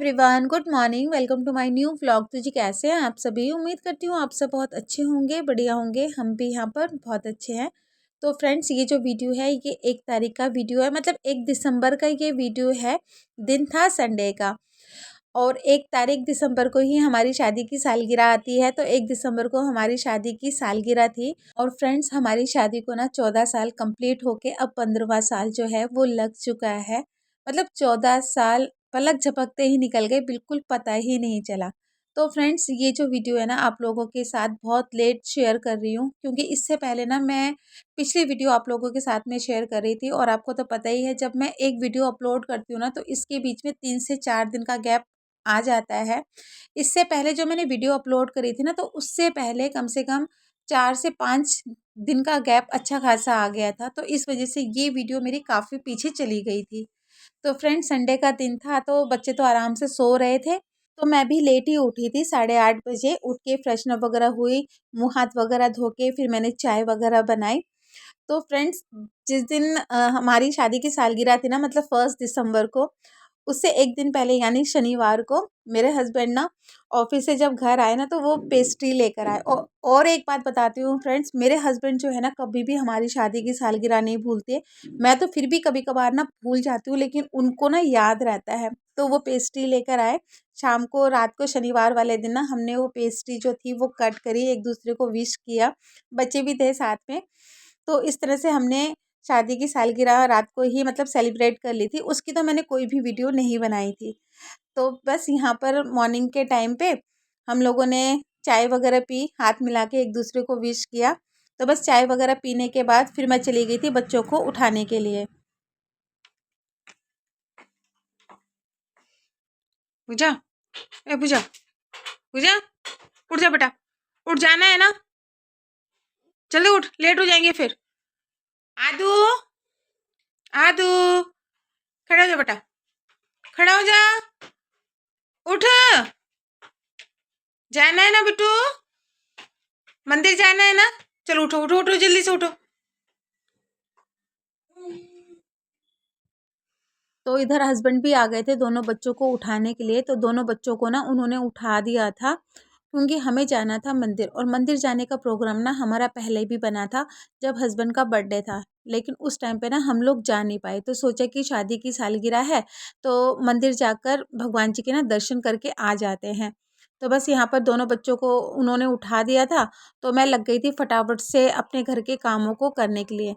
Everyone, good morning. Welcome to my new vlog. तो जी कैसे हैं आप सभी? उम्मीद करती हूँ आप सब बहुत अच्छे होंगे, बढ़िया होंगे। हम भी यहाँ पर बहुत अच्छे हैं। तो फ्रेंड्स, ये जो वीडियो है ये 1 तारीख का वीडियो है, मतलब 1 दिसंबर का ये वीडियो है। दिन था संडे का और 1 तारीख दिसंबर को ही हमारी शादी की सालगिरह आती है। तो 1 दिसंबर को हमारी शादी की सालगिरह थी। और फ्रेंड्स, हमारी शादी को ना 14 साल कंप्लीट होके अब 15वां साल जो है वो लग चुका है। मतलब 14 साल पलक झपकते ही निकल गए, बिल्कुल पता ही नहीं चला। तो फ्रेंड्स, ये जो वीडियो है ना आप लोगों के साथ बहुत लेट शेयर कर रही हूँ, क्योंकि इससे पहले ना मैं पिछली वीडियो आप लोगों के साथ में शेयर कर रही थी। और आपको तो पता ही है, जब मैं एक वीडियो अपलोड करती हूँ ना तो इसके बीच में 3 से 4 दिन का गैप आ जाता है। इससे पहले जो मैंने वीडियो अपलोड करी थी ना, तो उससे पहले कम से कम 4 से 5 दिन का गैप अच्छा खासा आ गया था। तो इस वजह से ये वीडियो मेरी काफ़ी पीछे चली गई थी। तो फ्रेंड, संडे का दिन था तो बच्चे तो आराम से सो रहे थे। तो मैं भी लेट ही उठी थी, 8:30 बजे उठ के फ्रेशन अप वगैरह हुई, मुंह हाथ वगैरह धो के फिर मैंने चाय वगैरह बनाई। तो फ्रेंड्स, जिस दिन हमारी शादी की सालगिरह थी ना, मतलब 1 दिसंबर को, उससे एक दिन पहले यानी शनिवार को मेरे हस्बैंड ना ऑफिस से जब घर आए ना तो वो पेस्ट्री लेकर आए। और एक बात बताती हूँ फ्रेंड्स, मेरे हस्बैंड जो है ना कभी भी हमारी शादी की सालगिरह नहीं भूलते। मैं तो फिर भी कभी कभार ना भूल जाती हूँ, लेकिन उनको ना याद रहता है। तो वो पेस्ट्री लेकर आए शाम को, रात को शनिवार वाले दिन ना हमने वो पेस्ट्री जो थी वो कट करी, एक दूसरे को विश किया, बच्चे भी थे साथ में। तो इस तरह से हमने शादी की सालगिरह रात को ही मतलब सेलिब्रेट कर ली थी। उसकी तो मैंने कोई भी वीडियो नहीं बनाई थी। तो बस यहाँ पर मॉर्निंग के टाइम पे हम लोगों ने चाय वगैरह पी, हाथ मिला के एक दूसरे को विश किया। तो बस चाय वगैरह पीने के बाद फिर मैं चली गई थी बच्चों को उठाने के लिए। पूजा, ए पूजा, पूजा, उठ जा बेटा, उठ जाना है ना, जल्दी उठ, लेट हो जाएंगे फिर। आदू, आदू, खड़ा हो जा बेटा, खड़ा हो जा, उठ, जाना है ना बिट्टू, मंदिर जाना है ना, चलो उठो उठो उठो, जल्दी से उठो। तो इधर हस्बैंड भी आ गए थे दोनों बच्चों को उठाने के लिए। तो दोनों बच्चों को ना उन्होंने उठा दिया था, क्योंकि हमें जाना था मंदिर। और मंदिर जाने का प्रोग्राम ना हमारा पहले भी बना था, जब हस्बैंड का बर्थडे था। लेकिन उस टाइम पे ना हम लोग जा नहीं पाए। तो सोचा कि शादी की सालगिरह है तो मंदिर जाकर भगवान जी के ना दर्शन करके आ जाते हैं। तो बस यहाँ पर दोनों बच्चों को उन्होंने उठा दिया था। तो मैं लग गई थी फटाफट से अपने घर के कामों को करने के लिए,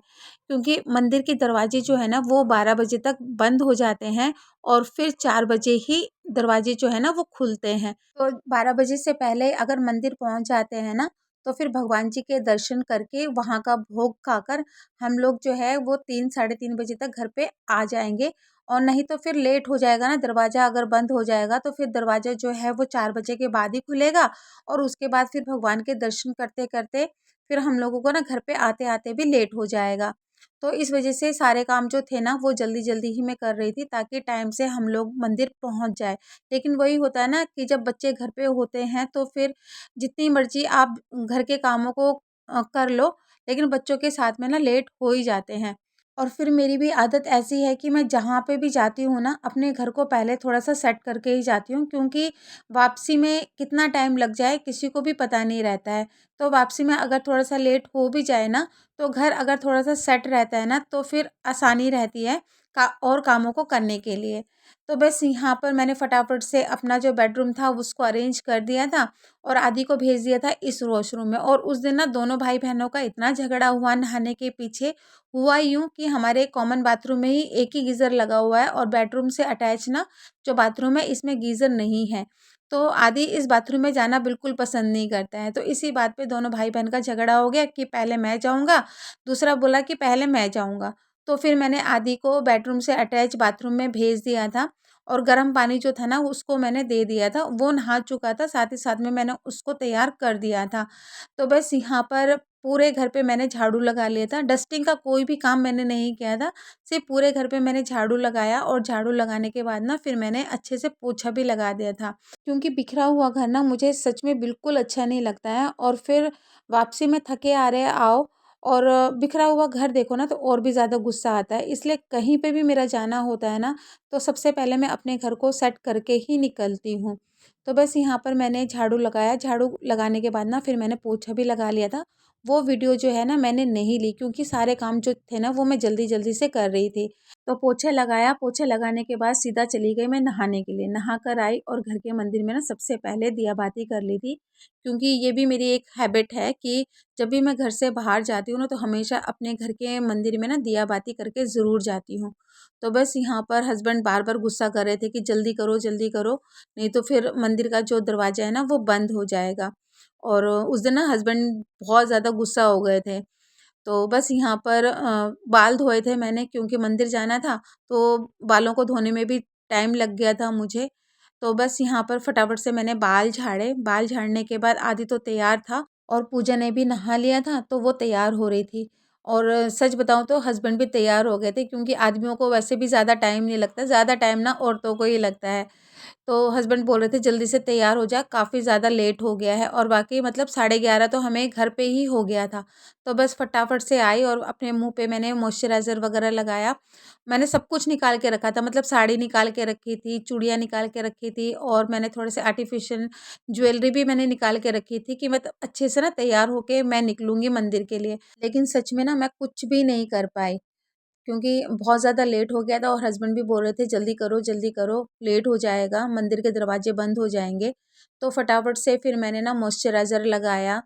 क्योंकि मंदिर के दरवाजे जो है ना वो 12 बजे तक बंद हो जाते हैं और फिर 4 बजे ही दरवाजे जो है ना वो खुलते हैं। तो 12 बजे से पहले अगर मंदिर पहुंच जाते हैं ना, तो फिर भगवान जी के दर्शन करके वहाँ का भोग खाकर हम लोग जो है वो 3 साढ़े 3 बजे तक घर पे आ जाएंगे। और नहीं तो फिर लेट हो जाएगा ना, दरवाज़ा अगर बंद हो जाएगा तो फिर दरवाज़ा जो है वो 4 बजे के बाद ही खुलेगा। और उसके बाद फिर भगवान के दर्शन करते करते फिर हम लोगों को ना घर पे आते आते भी लेट हो जाएगा। तो इस वजह से सारे काम जो थे ना वो जल्दी जल्दी ही मैं कर रही थी, ताकि टाइम से हम लोग मंदिर पहुंच जाए। लेकिन वही होता है ना कि जब बच्चे घर पे होते हैं तो फिर जितनी मर्जी आप घर के कामों को कर लो, लेकिन बच्चों के साथ में ना लेट हो ही जाते हैं। और फिर मेरी भी आदत ऐसी है कि मैं जहाँ पे भी जाती हूँ ना अपने घर को पहले थोड़ा सा सेट करके ही जाती हूँ, क्योंकि वापसी में कितना टाइम लग जाए किसी को भी पता नहीं रहता है। तो वापसी में अगर थोड़ा सा लेट हो भी जाए ना, तो घर अगर थोड़ा सा सेट रहता है ना तो फिर आसानी रहती है और कामों को करने के लिए। तो बस यहाँ पर मैंने फटाफट से अपना जो बेडरूम था उसको अरेंज कर दिया था और आदि को भेज दिया था इस वॉशरूम में। और उस दिन ना दोनों भाई बहनों का इतना झगड़ा हुआ नहाने के पीछे। हुआ यूँ कि हमारे कॉमन बाथरूम में ही एक ही गीज़र लगा हुआ है और बेडरूम से अटैच ना जो बाथरूम है इसमें गीज़र नहीं है। तो आदि इस बाथरूम में जाना बिल्कुल पसंद नहीं करता है। तो इसी बात पे दोनों भाई बहन का झगड़ा हो गया कि पहले मैं जाऊँगा, दूसरा बोला कि पहले मैं जाऊँगा। तो फिर मैंने आदि को बेडरूम से अटैच बाथरूम में भेज दिया था और गर्म पानी जो था ना उसको मैंने दे दिया था। वो नहा चुका था, साथ ही साथ में मैंने उसको तैयार कर दिया था। तो बस यहाँ पर पूरे घर पे मैंने झाड़ू लगा लिया था। डस्टिंग का कोई भी काम मैंने नहीं किया था, सिर्फ पूरे घर पे मैंने झाड़ू लगाया और झाड़ू लगाने के बाद ना फिर मैंने अच्छे से पोछा भी लगा दिया था। क्योंकि बिखरा हुआ घर ना मुझे सच में बिल्कुल अच्छा नहीं लगता है। और फिर वापसी में थके आ रहे आओ और बिखरा हुआ घर देखो ना तो और भी ज़्यादा गुस्सा आता है। इसलिए कहीं पे भी मेरा जाना होता है ना, तो सबसे पहले मैं अपने घर को सेट करके ही निकलती हूँ। तो बस यहाँ पर मैंने झाड़ू लगाया, झाड़ू लगाने के बाद ना फिर मैंने पोछा भी लगा लिया था। वो वीडियो जो है ना मैंने नहीं ली, क्योंकि सारे काम जो थे ना वो मैं जल्दी-जल्दी से कर रही थी। तो पोछा लगाया, पोछा लगाने के बाद सीधा चली गई मैं नहाने के लिए। नहा कर आई और घर के मंदिर में ना सबसे पहले दिया बाती कर ली थी, क्योंकि ये भी मेरी एक हैबिट है कि जब भी मैं घर से बाहर जाती हूँ ना, तो हमेशा अपने घर के मंदिर में ना दिया बाती करके ज़रूर जाती हूँ। तो बस यहाँ पर हस्बैंड बार-बार गुस्सा कर रहे थे कि जल्दी करो, नहीं तो फिर मंदिर का जो दरवाज़ा है ना वो बंद हो जाएगा। और उस दिन ना हस्बैंड बहुत ज़्यादा गुस्सा हो गए थे। तो बस यहाँ पर बाल धोए थे मैंने, क्योंकि मंदिर जाना था, तो बालों को धोने में भी टाइम लग गया था मुझे। तो बस यहाँ पर फटाफट से मैंने बाल झाड़े, बाल झाड़ने के बाद आदि तो तैयार था और पूजा ने भी नहा लिया था, तो वो तैयार हो रही थी। और सच बताऊँ तो हस्बैंड भी तैयार हो गए थे, क्योंकि आदमियों को वैसे भी ज़्यादा टाइम नहीं लगता, ज़्यादा टाइम ना औरतों को ही लगता है। तो हस्बैंड बोल रहे थे जल्दी से तैयार हो जा, काफ़ी ज़्यादा लेट हो गया है। और वाक़ई मतलब 11:30 तो हमें घर पे ही हो गया था। तो बस फटाफट से आई और अपने मुँह पे मैंने मॉइस्चराइज़र वग़ैरह लगाया। मैंने सब कुछ निकाल के रखा था, मतलब साड़ी निकाल के रखी थी, चूड़ियाँ निकाल के रखी थी और मैंने थोड़े से आर्टिफ़िशियल ज्वेलरी भी मैंने निकाल के रखी थी कि मतलब अच्छे से ना तैयार होके मैं निकलूँगी मंदिर के लिए। लेकिन सच में ना मैं कुछ भी नहीं कर पाई, क्योंकि बहुत ज़्यादा लेट हो गया था और हस्बैंड भी बोल रहे थे जल्दी करो, लेट हो जाएगा, मंदिर के दरवाजे बंद हो जाएँगे। तो फटाफट से फिर मैंने ना मॉइस्चराइज़र लगाया,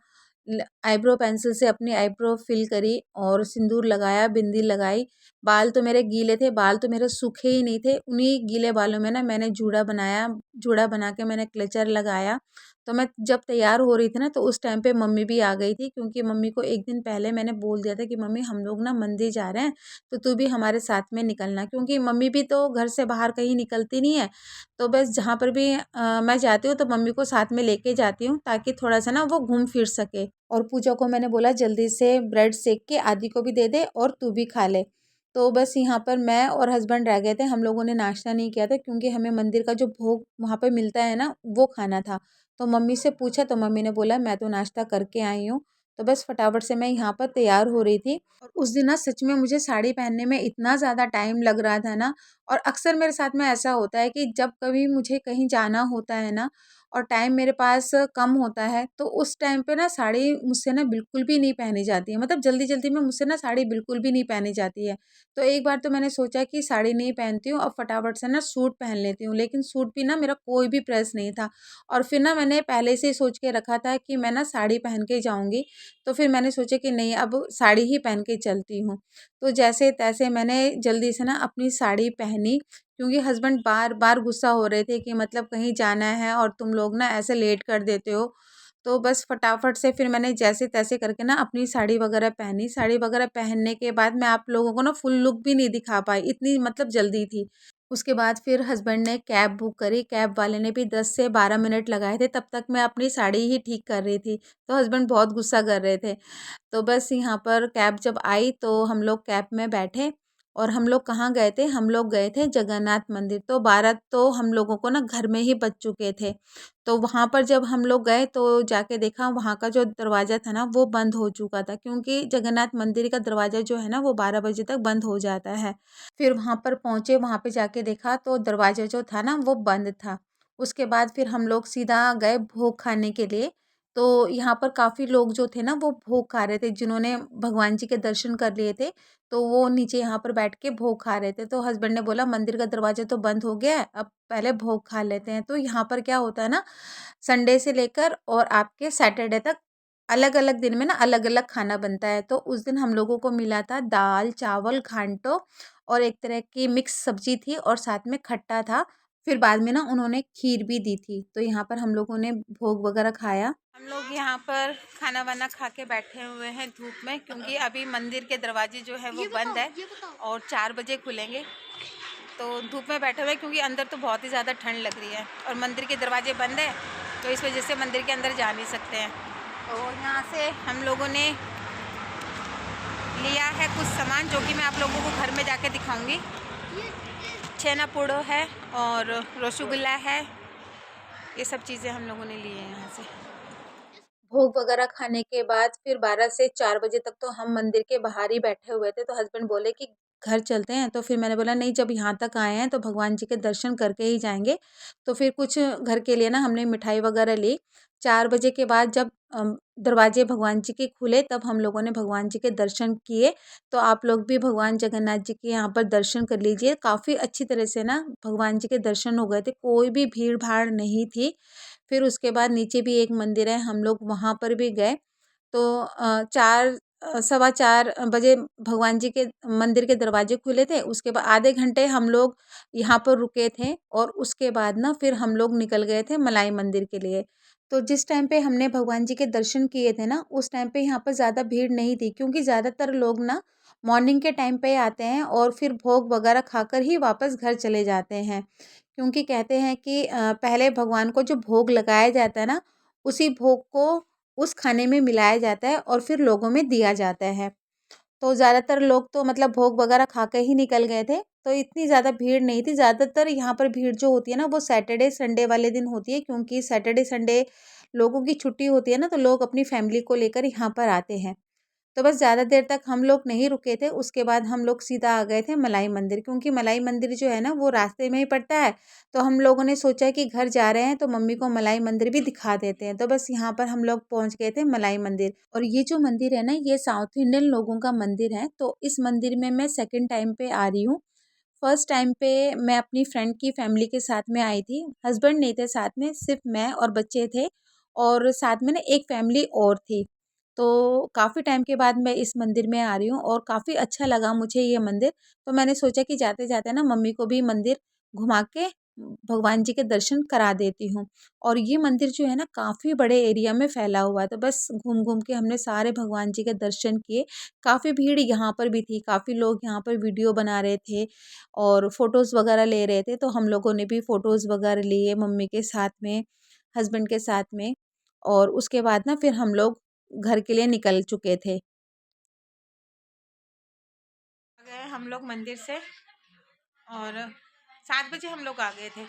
आईब्रो पेंसिल से अपनी आईब्रो फिल करी और सिंदूर लगाया, बिंदी लगाई। बाल तो मेरे गीले थे, बाल तो मेरे सूखे ही नहीं थे, उन्हीं गीले बालों में ना मैंने जूड़ा बनाया, जूड़ा बना के मैंने क्लेचर लगाया। तो मैं जब तैयार हो रही थी ना, तो उस टाइम पे मम्मी भी आ गई थी, क्योंकि मम्मी को एक दिन पहले मैंने बोल दिया था कि मम्मी हम लोग ना मंदिर जा रहे हैं, तो तू भी हमारे साथ में निकलना, क्योंकि मम्मी भी तो घर से बाहर कहीं निकलती नहीं है। तो बस जहाँ पर भी मैं जाती हूँ तो मम्मी को साथ में लेके जाती हूँ, ताकि थोड़ा-सा ना वो घूम फिर सके। और पूजा को मैंने बोला जल्दी से ब्रेड सेक के आदि को भी दे दे और तू भी खा ले। तो बस यहाँ पर मैं और हस्बैंड रह गए थे, हम लोगों ने नाश्ता नहीं किया था, क्योंकि हमें मंदिर का जो भोग वहाँ पे मिलता है ना, वो खाना था। तो मम्मी से पूछा तो मम्मी ने बोला मैं तो नाश्ता करके आई हूँ। तो बस फटाफट से मैं यहाँ पर तैयार हो रही थी और उस दिन ना सच में मुझे साड़ी पहनने में इतना ज़्यादा टाइम लग रहा था ना। और अक्सर मेरे साथ में ऐसा होता है कि जब कभी मुझे कहीं जाना होता है ना और टाइम मेरे पास कम होता है, तो उस टाइम पे ना साड़ी मुझसे ना बिल्कुल भी नहीं पहनी जाती है, मतलब जल्दी-जल्दी में मुझसे ना साड़ी बिल्कुल भी नहीं पहनी जाती है। तो एक बार तो मैंने सोचा कि साड़ी नहीं पहनती हूँ, अब फटाफट से ना सूट पहन लेती हूँ, लेकिन सूट भी ना मेरा कोई भी प्रेस नहीं था। और फिर ना मैंने पहले से ही सोच के रखा था कि मैं ना साड़ी पहन के जाऊँगी, तो फिर मैंने सोचा कि नहीं अब साड़ी ही पहन के चलती हूँ। तो जैसे-तैसे मैंने जल्दी से ना अपनी साड़ी पहनी, क्योंकि हस्बैंड बार-बार गुस्सा हो रहे थे कि मतलब कहीं जाना है और तुम लोग ना ऐसे लेट कर देते हो। तो बस फटाफट से फिर मैंने जैसे-तैसे करके ना अपनी साड़ी वगैरह पहनी। साड़ी वगैरह पहनने के बाद मैं आप लोगों को ना फुल लुक भी नहीं दिखा पाई, इतनी मतलब जल्दी थी। उसके बाद फिर हस्बैंड ने कैब बुक करी, कैब वाले ने भी 10 से 12 मिनट लगाए थे, तब तक मैं अपनी साड़ी ही ठीक कर रही थी। तो हस्बैंड बहुत गुस्सा कर रहे थे। तो बस यहाँ पर कैब जब आई तो हम लोग कैब में बैठे और हम लोग कहाँ गए थे, हम लोग गए थे जगन्नाथ मंदिर। तो 12 तो हम लोगों को ना घर में ही बज चुके थे। तो वहाँ पर जब हम लोग गए तो जाके देखा वहाँ का जो दरवाज़ा था ना वो बंद हो चुका था, क्योंकि जगन्नाथ मंदिर का दरवाज़ा जो है ना वो 12 बजे तक बंद हो जाता है। फिर वहाँ पर पहुँचे, वहाँ पे जाके देखा तो दरवाज़ा जो था ना वो बंद था। उसके बाद फिर हम लोग सीधा गए भोग खाने के लिए। तो यहाँ पर काफ़ी लोग जो थे ना वो भोग खा रहे थे, जिन्होंने भगवान जी के दर्शन कर लिए थे, तो वो नीचे यहाँ पर बैठ के भोग खा रहे थे। तो हस्बैंड ने बोला मंदिर का दरवाज़ा तो बंद हो गया है, अब पहले भोग खा लेते हैं। तो यहाँ पर क्या होता है ना, संडे से लेकर और आपके सैटरडे तक अलग-अलग दिन में ना अलग-अलग खाना बनता है। तो उस दिन हम लोगों को मिला था दाल, चावल, घांटो और एक तरह की मिक्स सब्जी थी और साथ में खट्टा था। फिर बाद में ना उन्होंने खीर भी दी थी। तो यहाँ पर हम लोगों ने भोग वगैरह खाया। हम लोग यहाँ पर खाना-वाना खा के बैठे हुए हैं धूप में, क्योंकि अभी मंदिर के दरवाजे जो है वो बंद है और 4 बजे खुलेंगे। तो धूप में बैठे हुए हैं, क्योंकि अंदर तो बहुत ही ज़्यादा ठंड लग रही है और मंदिर के दरवाजे बंद है, तो इस वजह से मंदिर के अंदर जा नहीं सकते हैं। तो यहाँ से हम लोगों ने लिया है कुछ सामान, जो कि मैं आप लोगों को घर में जाके दिखाऊंगी। छेना पोड़ो है और रसगुल्ला है, ये सब चीज़ें हम लोगों ने लिए हैं यहाँ से। भोग वगैरह खाने के बाद फिर 12 से 4 बजे तक तो हम मंदिर के बाहर ही बैठे हुए थे। तो हस्बैंड बोले कि घर चलते हैं, तो फिर मैंने बोला नहीं, जब यहाँ तक आए हैं तो भगवान जी के दर्शन करके ही जाएँगे। तो फिर कुछ घर के लिए ना हमने मिठाई वगैरह ली। 4 बजे के बाद जब दरवाजे भगवान जी के खुले तब हम लोगों ने भगवान जी के दर्शन किए। तो आप लोग भी भगवान जगन्नाथ जी के यहाँ पर दर्शन कर लीजिए। काफ़ी अच्छी तरह से ना भगवान जी के दर्शन हो गए थे, कोई भी भीड़-भाड़ नहीं थी। फिर उसके बाद नीचे भी एक मंदिर है, हम लोग वहाँ पर भी गए। तो 4 सवा 4 बजे भगवान जी के मंदिर के दरवाजे खुले थे। उसके बाद आधे घंटे हम लोग यहाँ पर रुके थे और उसके बाद ना फिर हम लोग निकल गए थे मलाई मंदिर के लिए। तो जिस टाइम पे हमने भगवान जी के दर्शन किए थे ना, उस टाइम पे यहाँ पर ज़्यादा भीड़ नहीं थी, क्योंकि ज़्यादातर लोग ना मॉर्निंग के टाइम पे आते हैं और फिर भोग वगैरह खाकर ही वापस घर चले जाते हैं। क्योंकि कहते हैं कि पहले भगवान को जो भोग लगाया जाता है ना, उसी भोग को उस खाने में मिलाया जाता है और फिर लोगों में दिया जाता है। तो ज़्यादातर लोग तो मतलब भोग वगैरह खा के ही निकल गए थे, तो इतनी ज़्यादा भीड़ नहीं थी। ज़्यादातर यहाँ पर भीड़ जो होती है ना, वो सैटरडे संडे वाले दिन होती है, क्योंकि सैटरडे संडे लोगों की छुट्टी होती है ना, तो लोग अपनी फैमिली को लेकर यहाँ पर आते हैं। तो बस ज़्यादा देर तक हम लोग नहीं रुके थे, उसके बाद हम लोग सीधा आ गए थे मलाई मंदिर, क्योंकि मलाई मंदिर जो है ना वो रास्ते में ही पड़ता है। तो हम लोगों ने सोचा कि घर जा रहे हैं तो मम्मी को मलाई मंदिर भी दिखा देते हैं, तो बस यहाँ पर हम लोग पहुँच गए थे मलाई मंदिर। और ये जो मंदिर है ना, ये साउथ इंडियन लोगों का मंदिर है। तो इस मंदिर में मैं सेकंड टाइम पे आ रही हूँ। फर्स्ट टाइम पे मैं अपनी फ्रेंड की फैमिली के साथ में आई थी, हस्बैंड नहीं थे साथ में, सिर्फ मैं और बच्चे थे और साथ में ना एक फैमिली और थी। तो काफ़ी टाइम के बाद मैं इस मंदिर में आ रही हूँ और काफ़ी अच्छा लगा मुझे ये मंदिर। तो मैंने सोचा कि जाते-जाते ना मम्मी को भी मंदिर घुमा के भगवान जी के दर्शन करा देती हूँ। और ये मंदिर जो है ना काफ़ी बड़े एरिया में फैला हुआ है, तो बस घूम-घूम के हमने सारे भगवान जी के दर्शन किए। काफ़ी भीड़ यहाँ पर भी थी, काफ़ी लोग यहाँ पर वीडियो बना रहे थे और फ़ोटोज़ वगैरह ले रहे थे, तो हम लोगों ने भी फ़ोटोज़ वगैरह लिए मम्मी के साथ में, हस्बैंड के साथ में। और उसके बाद ना फिर हम लोग घर के लिए निकल चुके थे। गए हम लोग मंदिर से और 7 बजे हम लोग आ गए थे।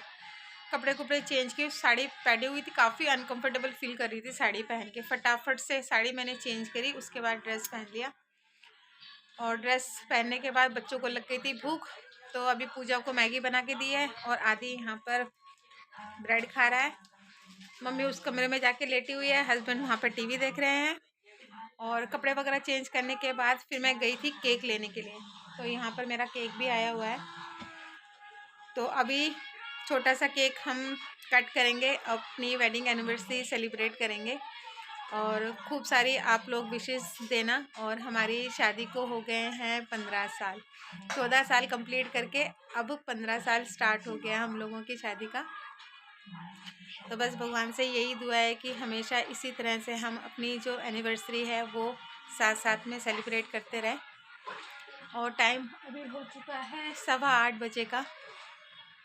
कपड़े कुपड़े चेंज किए, साड़ी पहनी हुई थी, काफ़ी अनकंफर्टेबल फील कर रही थी साड़ी पहन के। फटाफट से साड़ी मैंने चेंज करी, उसके बाद ड्रेस पहन लिया और ड्रेस पहनने के बाद बच्चों को लग गई थी भूख, तो अभी पूजा को मैगी बना के दी है और आदि यहाँ पर ब्रेड खा रहा है। मम्मी उस कमरे में जाके लेटी हुई है, हस्बैंड वहाँ पर टीवी देख रहे हैं। और कपड़े वगैरह चेंज करने के बाद फिर मैं गई थी केक लेने के लिए, तो यहाँ पर मेरा केक भी आया हुआ है। तो अभी छोटा सा केक हम कट करेंगे, अपनी वेडिंग एनिवर्सरी सेलिब्रेट करेंगे और खूब सारी आप लोग विशेस देना। और हमारी शादी को हो गए हैं 15 साल, 14 साल कंप्लीट करके अब 15 साल स्टार्ट हो गया हम लोगों की शादी का। तो बस भगवान से यही दुआ है कि हमेशा इसी तरह से हम अपनी जो एनिवर्सरी है वो साथ साथ में सेलिब्रेट करते रहें। और टाइम अभी हो चुका है 8:15 बजे का,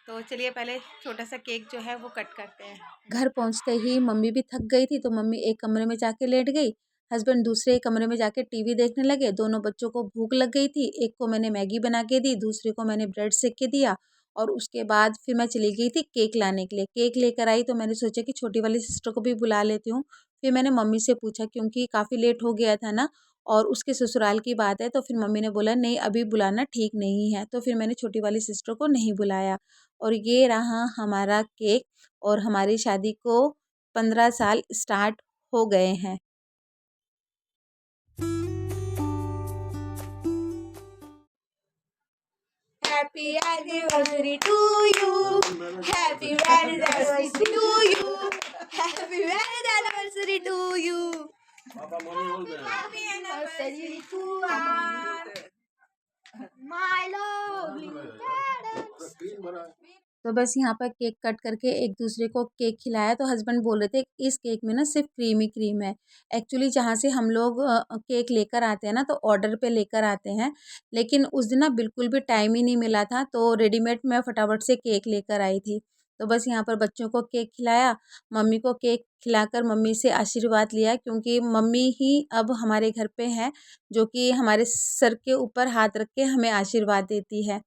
तो चलिए पहले छोटा सा केक जो है वो कट करते हैं। घर पहुंचते ही मम्मी भी थक गई थी, तो मम्मी एक कमरे में जाके लेट गई, हस्बैंड दूसरे कमरे में जाके टीवी देखने लगे। दोनों बच्चों को भूख लग गई थी, एक को मैंने मैगी बना के दी, दूसरे को मैंने ब्रेड सेक के दिया। और उसके बाद फिर मैं चली गई थी केक लाने के लिए। केक लेकर आई तो मैंने सोचा कि छोटी वाली सिस्टर को भी बुला लेती हूँ। फिर मैंने मम्मी से पूछा, क्योंकि काफ़ी लेट हो गया था ना और उसके ससुराल की बात है, तो फिर मम्मी ने बोला नहीं अभी बुलाना ठीक नहीं है, तो फिर मैंने छोटी वाली सिस्टर को नहीं बुलाया। और ये रहा हमारा केक और हमारी शादी को 15 साल स्टार्ट हो गए हैं। Happy anniversary to you. Happy wedding anniversary to you. Happy wedding anniversary to you. Happy anniversary to us, my lovely parents. तो बस यहाँ पर केक कट करके एक दूसरे को केक खिलाया, तो हस्बैंड बोल रहे थे इस केक में ना सिर्फ क्रीम ही क्रीम है। एक्चुअली जहाँ से हम लोग केक लेकर आते हैं ना, तो ऑर्डर पे लेकर आते हैं, लेकिन उस दिन ना बिल्कुल भी टाइम ही नहीं मिला था, तो रेडीमेड मैं फटाफट से केक लेकर आई थी। तो बस यहाँ पर बच्चों को केक खिलाया, मम्मी को केक खिलाकर मम्मी से आशीर्वाद लिया, क्योंकि मम्मी ही अब हमारे घर पे है जो कि हमारे सर के ऊपर हाथ रख के हमें आशीर्वाद देती है।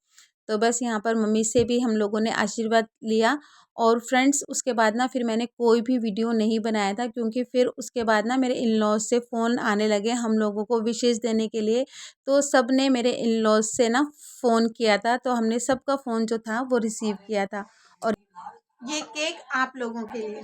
तो बस यहाँ पर मम्मी से भी हम लोगों ने आशीर्वाद लिया। और फ्रेंड्स उसके बाद ना फिर मैंने कोई भी वीडियो नहीं बनाया था, क्योंकि फिर उसके बाद ना मेरे इन लॉज से फ़ोन आने लगे हम लोगों को विशेष देने के लिए। तो सब ने मेरे इन लॉज से ना फ़ोन किया था, तो हमने सबका फ़ोन जो था वो रिसीव किया था। और ये केक आप लोगों के लिए।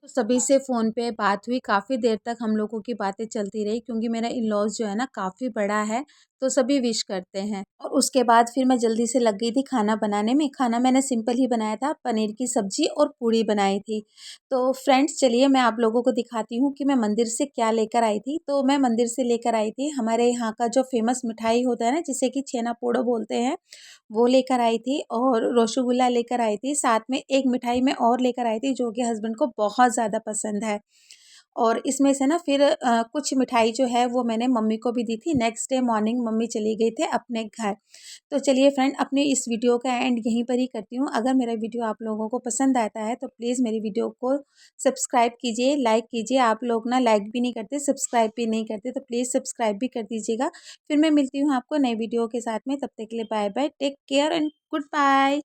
तो सभी से फ़ोन पे बात हुई, काफ़ी देर तक हम लोगों की बातें चलती रही, क्योंकि मेरा इन-लॉज़ जो है ना काफ़ी बड़ा है, तो सभी विश करते हैं। और उसके बाद फिर मैं जल्दी से लग गई थी खाना बनाने में। खाना मैंने सिंपल ही बनाया था, पनीर की सब्ज़ी और पूड़ी बनाई थी। तो फ्रेंड्स चलिए मैं आप लोगों को दिखाती हूँ कि मैं मंदिर से क्या लेकर आई थी। तो मैं मंदिर से लेकर आई थी हमारे यहाँ का जो फ़ेमस मिठाई होता है ना, जिसे कि छेना पोड़ो बोलते हैं, वो लेकर आई थी और रसगुल्ला लेकर आई थी। साथ में एक मिठाई मैं और लेकर आई थी जो कि हस्बैंड को बहुत ज़्यादा पसंद है। और इसमें से ना फिर कुछ मिठाई जो है वो मैंने मम्मी को भी दी थी। नेक्स्ट डे मॉर्निंग मम्मी चली गई थे अपने घर। तो चलिए फ्रेंड अपनी इस वीडियो का एंड यहीं पर ही करती हूँ। अगर मेरा वीडियो आप लोगों को पसंद आता है तो प्लीज़ मेरी वीडियो को सब्सक्राइब कीजिए, लाइक कीजिए। आप लोग ना लाइक भी नहीं करते, सब्सक्राइब भी नहीं करते, तो प्लीज़ सब्सक्राइब भी कर दीजिएगा। फिर मैं मिलती हूँ आपको नई वीडियो के साथ में, तब तक के लिए bye bye, take care and good bye.